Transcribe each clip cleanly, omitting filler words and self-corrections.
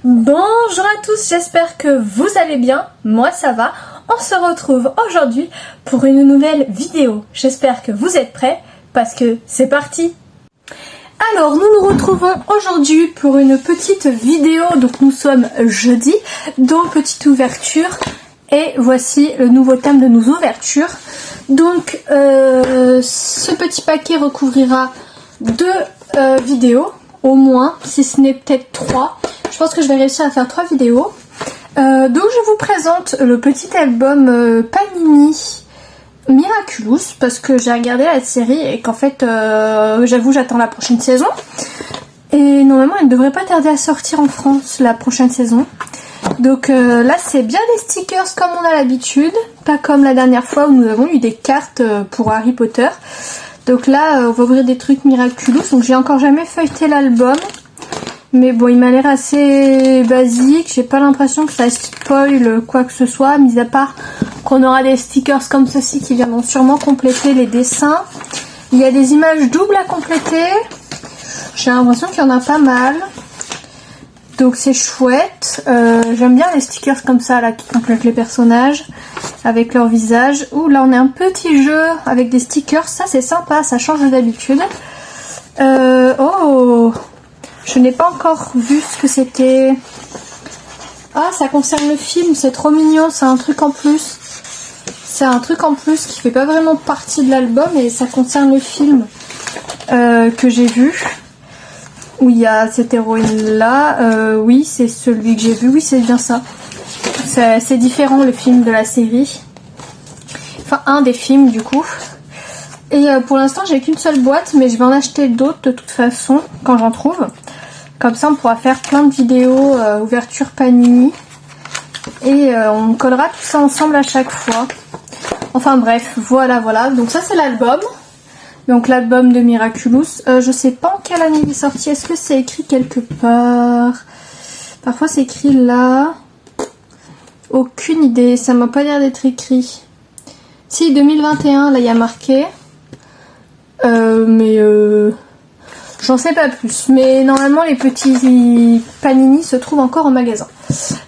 Bonjour à tous, j'espère que vous allez bien, moi ça va. On se retrouve aujourd'hui pour une nouvelle vidéo. J'espère que vous êtes prêts parce que c'est parti. Alors nous nous retrouvons aujourd'hui pour une petite vidéo, donc nous sommes jeudi, donc petite ouverture. Et voici le nouveau thème de nos ouvertures. Donc ce petit paquet recouvrira 2 vidéos, au moins, si ce n'est peut-être 3. Je pense que je vais réussir à faire 3 vidéos. Donc je vous présente le petit album Panini Miraculous, parce que j'ai regardé la série et qu'en fait, j'avoue, j'attends la prochaine saison. Et normalement, elle ne devrait pas tarder à sortir en France, la prochaine saison. Donc là, c'est bien des stickers comme on a l'habitude, pas comme la dernière fois où nous avons eu des cartes pour Harry Potter. Donc là, on va ouvrir des trucs Miraculous. Donc j'ai encore jamais feuilleté l'album. Mais bon, il m'a l'air assez basique. J'ai pas l'impression que ça spoil quoi que ce soit, mis à part qu'on aura des stickers comme ceci qui viendront sûrement compléter les dessins. Il y a des images doubles à compléter. J'ai l'impression qu'il y en a pas mal. Donc c'est chouette. J'aime bien les stickers comme ça là qui complètent les personnages avec leur visage. Ouh, là on a un petit jeu avec des stickers. Ça c'est sympa, ça change d'habitude. Oh, je n'ai pas encore vu ce que c'était. Ah, ça concerne le film, c'est trop mignon, c'est un truc en plus. C'est un truc en plus qui fait pas vraiment partie de l'album et ça concerne le film que j'ai vu. Où il y a cette héroïne là. Oui, c'est celui que j'ai vu, oui c'est bien ça. C'est différent le film de la série. Enfin, un des films du coup. Et pour l'instant j'ai qu'une seule boîte, mais je vais en acheter d'autres de toute façon quand j'en trouve. Comme ça on pourra faire plein de vidéos ouverture Panini. Et on collera tout ça ensemble à chaque fois. Enfin bref, voilà. Donc ça c'est l'album. Donc l'album de Miraculous. Je sais pas en quelle année il est sorti. Est-ce que c'est écrit quelque part? Parfois c'est écrit là. Aucune idée. Ça m'a pas l'air d'être écrit. Si, 2021, là il y a marqué. Mais j'en sais pas plus. Mais normalement les petits Panini se trouvent encore en magasin.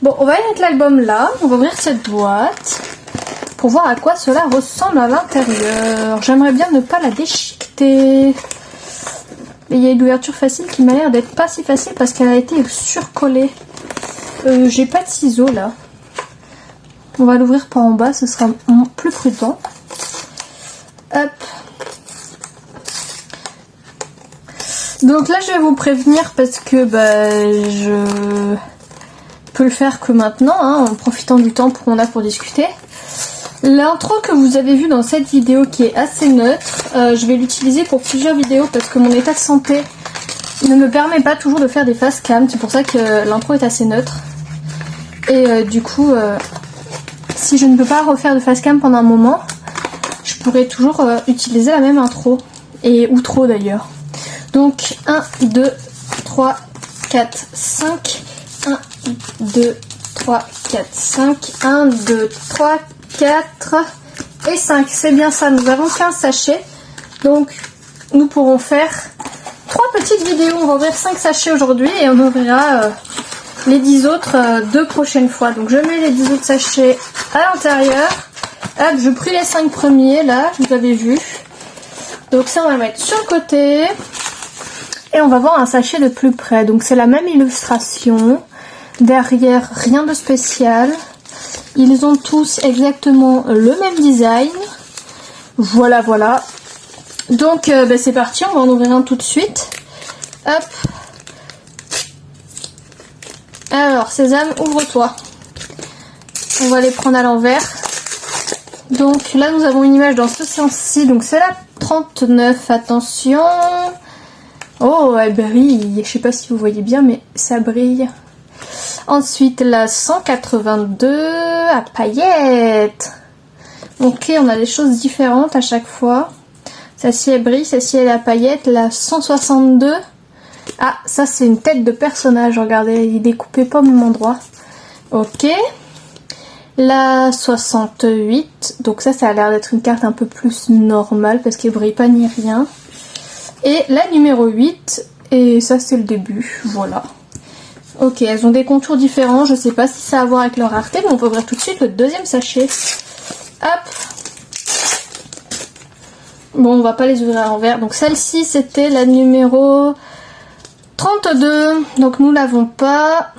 Bon, on va mettre l'album là. On va ouvrir cette boîte pour voir à quoi cela ressemble à l'intérieur. J'aimerais bien ne pas la déchiqueter. Et il y a une ouverture facile qui m'a l'air d'être pas si facile parce qu'elle a été surcollée. J'ai pas de ciseaux là. On va l'ouvrir par en bas, ce sera plus prudent. Hop. Donc là je vais vous prévenir parce que je peux le faire que maintenant, hein, en profitant du temps qu'on a pour discuter. L'intro que vous avez vu dans cette vidéo qui est assez neutre, je vais l'utiliser pour plusieurs vidéos parce que mon état de santé ne me permet pas toujours de faire des face cam. C'est pour ça que l'intro est assez neutre. Et du coup, si je ne peux pas refaire de face cam pendant un moment, je pourrais toujours utiliser la même intro. Et outro d'ailleurs. Donc 1, 2, 3, 4, 5. 1, 2, 3, 4, 5. 1, 2, 3, 4 et 5. C'est bien ça, nous avons 15 sachets. Donc nous pourrons faire 3 petites vidéos. On va ouvrir 5 sachets aujourd'hui et on ouvrira les 10 autres 2 prochaines fois. Donc je mets les 10 autres sachets à l'intérieur. Hop, je pris les 5 premiers là, vous avez vu. Donc ça on va le mettre sur le côté. Et on va voir un sachet de plus près. Donc c'est la même illustration. Derrière, rien de spécial. Ils ont tous exactement le même design. Voilà. Donc c'est parti, on va en ouvrir un tout de suite. Hop. Alors, Sésame, ouvre-toi. On va les prendre à l'envers. Donc là, nous avons une image dans ce sens-ci. Donc c'est la 39, attention. Oh, elle brille. Je sais pas si vous voyez bien, mais ça brille. Ensuite, la 182 à paillettes. Ok, on a des choses différentes à chaque fois. Celle-ci, elle brille. Celle-ci, elle est à paillettes. La 162. Ah, ça, c'est une tête de personnage. Regardez, il est découpé pas au même endroit. Ok. La 68. Donc ça a l'air d'être une carte un peu plus normale parce qu'elle brille pas ni rien. Et la numéro 8. Et ça, c'est le début. Voilà. Ok, elles ont des contours différents. Je sais pas si ça a à voir avec leur rareté, mais on peut ouvrir tout de suite le deuxième sachet. Hop. Bon, on va pas les ouvrir à l'envers. Donc celle-ci, c'était la numéro 32. Donc nous l'avons pas.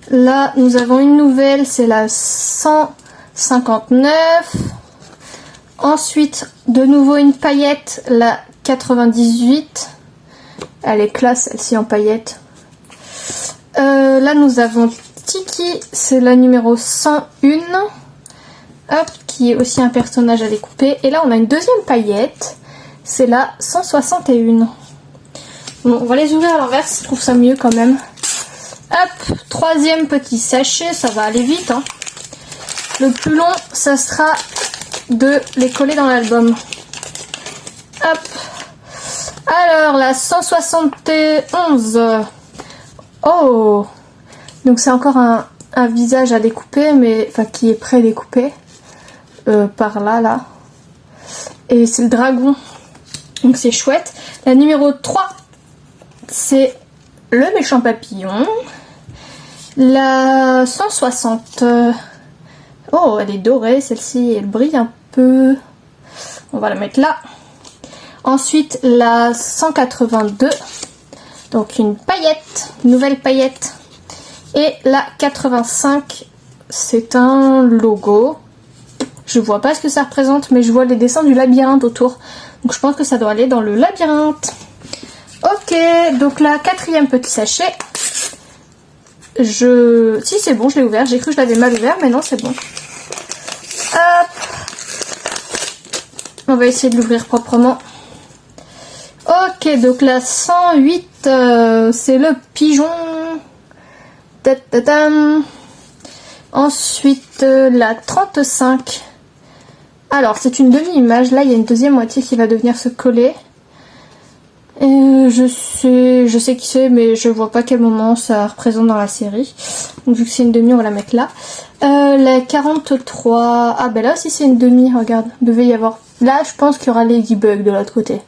Là, nous avons une nouvelle, c'est la 159. Ensuite, de nouveau une paillette, la 98. Elle est classe, celle-ci en paillettes. Là, nous avons Tiki, c'est la numéro 101. Hop, qui est aussi un personnage à découper. Et là, on a une deuxième paillette, c'est la 161. Bon, on va les ouvrir à l'envers, je trouve ça mieux quand même. Hop, troisième petit sachet, ça va aller vite. Hein. Le plus long, ça sera de les coller dans l'album. Hop. Alors, la 171. Oh. Donc c'est encore un visage à découper, mais enfin qui est pré-découpé. Par là, là. Et c'est le dragon. Donc c'est chouette. La numéro 3, c'est le méchant papillon. La 160. Oh, elle est dorée, celle-ci, elle brille un peu. On va la mettre là. Ensuite, la 182. Donc une paillette, une nouvelle paillette. Et la 85, c'est un logo. Je vois pas ce que ça représente, mais je vois les dessins du labyrinthe autour. Donc je pense que ça doit aller dans le labyrinthe. Ok, donc la quatrième petit sachet. Si c'est bon, je l'ai ouvert. J'ai cru que je l'avais mal ouvert, mais non, c'est bon. Hop. On va essayer de l'ouvrir proprement. Ok, donc la 108, c'est le pigeon. Ta-ta-tam. Ensuite, la 35. Alors, c'est une demi-image. Là, il y a une deuxième moitié qui va devenir se coller. Je sais qui c'est, mais je vois pas quel moment ça représente dans la série. Donc, vu que c'est une demi, on va la mettre là. La 43. Ah, ben là aussi, c'est une demi. Regarde, il devait y avoir. Là, je pense qu'il y aura Ladybug de l'autre côté.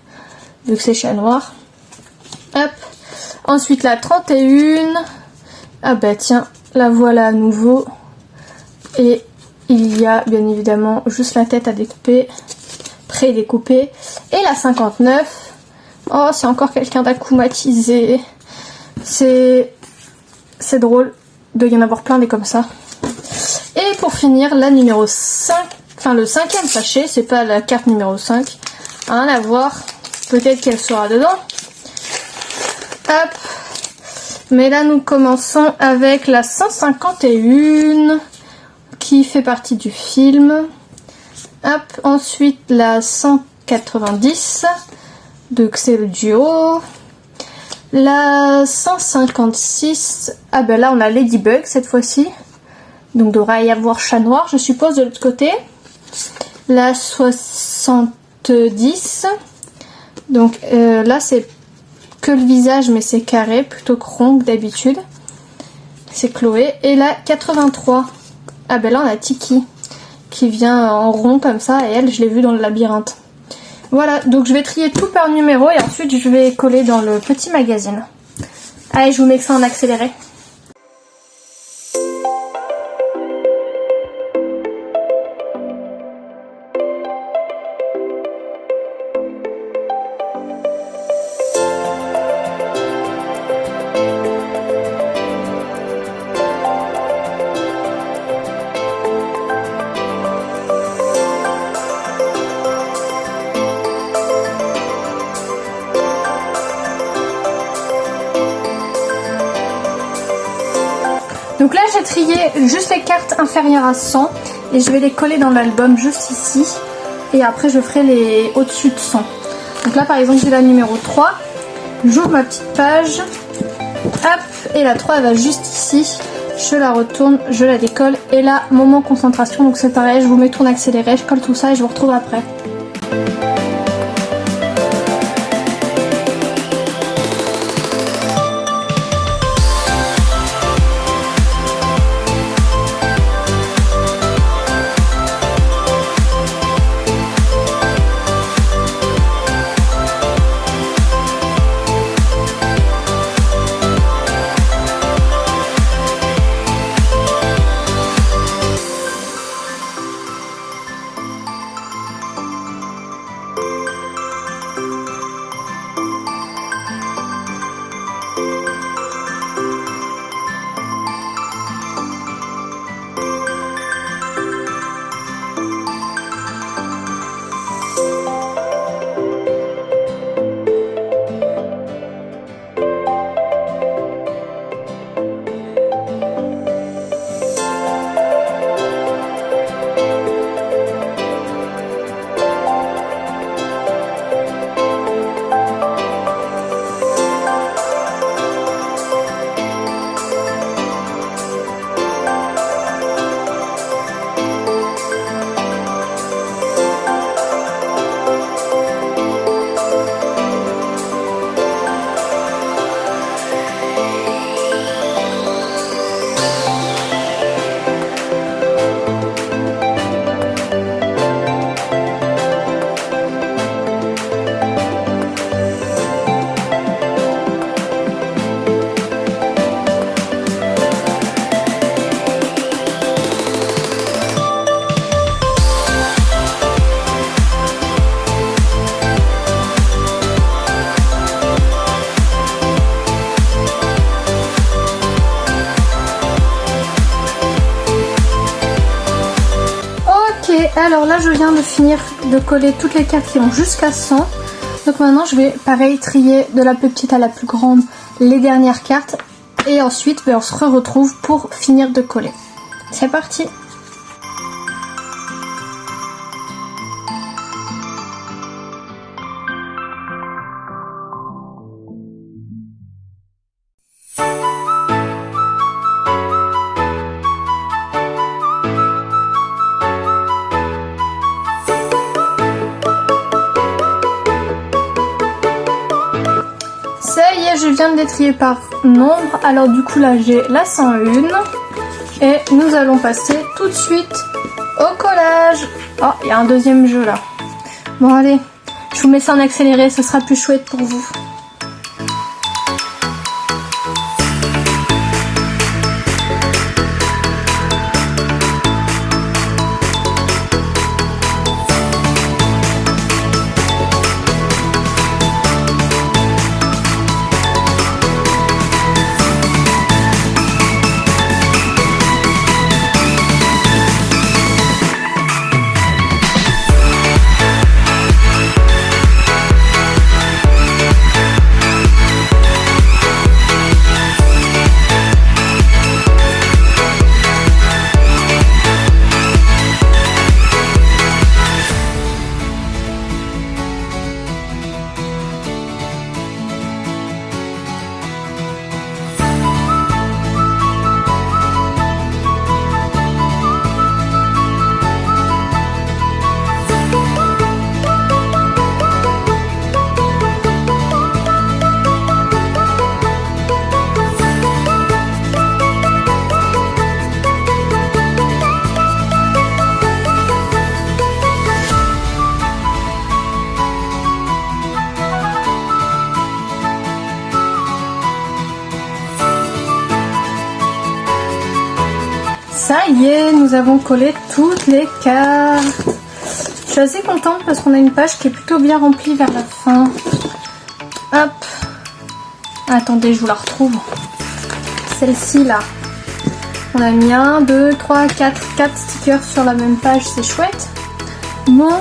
Vu que c'est chat noir. Hop. Ensuite, la 31. Ah, bah tiens, la voilà à nouveau. Et il y a bien évidemment juste la tête à découper, pré-découpée. Et la 59, oh c'est encore quelqu'un d'akumatisé. C'est drôle de y en avoir plein des comme ça. Et pour finir, la numéro 5, enfin le cinquième sachet, c'est pas la carte numéro 5. Rien à voir, peut-être qu'elle sera dedans. Hop. Mais là nous commençons avec la 151. Qui fait partie du film. Hop, ensuite la 190, donc c'est le duo. La 156, ah ben là on a Ladybug cette fois-ci, donc devrait y avoir chat noir je suppose de l'autre côté. La 70, donc là c'est que le visage mais c'est carré plutôt que rond que d'habitude. C'est Chloé. Et la 83. Ah ben là on a Tiki qui vient en rond comme ça et elle je l'ai vue dans le labyrinthe. Voilà, donc je vais trier tout par numéro et ensuite je vais coller dans le petit magazine. Allez, je vous mets ça en accéléré. Donc là j'ai trié juste les cartes inférieures à 100 et je vais les coller dans l'album juste ici et après je ferai les au-dessus de 100. Donc là par exemple j'ai la numéro 3, j'ouvre ma petite page, hop, et la 3 elle va juste ici, je la retourne, je la décolle et là moment concentration, donc c'est pareil, je vous mets tout en accéléré, je colle tout ça et je vous retrouve après. alors là je viens de finir de coller toutes les cartes qui ont jusqu'à 100. Donc maintenant je vais pareil trier de la plus petite à la plus grande les dernières cartes. Et ensuite on se retrouve pour finir de coller. C'est parti! Ça y est, je viens de les trier par nombre. Alors du coup là j'ai la 101. Et nous allons passer tout de suite au collage. Oh, il y a un deuxième jeu là. Bon allez, je vous mets ça en accéléré, ce sera plus chouette pour vous. Ça y est, nous avons collé toutes les cartes. Je suis assez contente parce qu'on a une page qui est plutôt bien remplie vers la fin. Hop. Attendez, je vous la retrouve. Celle-ci là. On a mis 1, 2, 3, 4 stickers sur la même page, c'est chouette. Bon.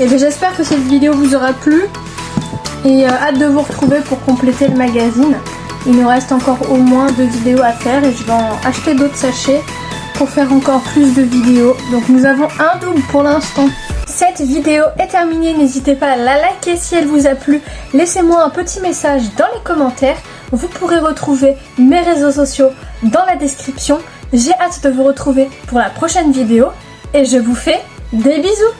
Et bien j'espère que cette vidéo vous aura plu. Et hâte de vous retrouver pour compléter le magazine. Il nous reste encore au moins 2 vidéos à faire et je vais en acheter d'autres sachets pour faire encore plus de vidéos. Donc nous avons un double pour l'instant. Cette vidéo est terminée, n'hésitez pas à la liker si elle vous a plu. Laissez-moi un petit message dans les commentaires. Vous pourrez retrouver mes réseaux sociaux dans la description. J'ai hâte de vous retrouver pour la prochaine vidéo et je vous fais des bisous.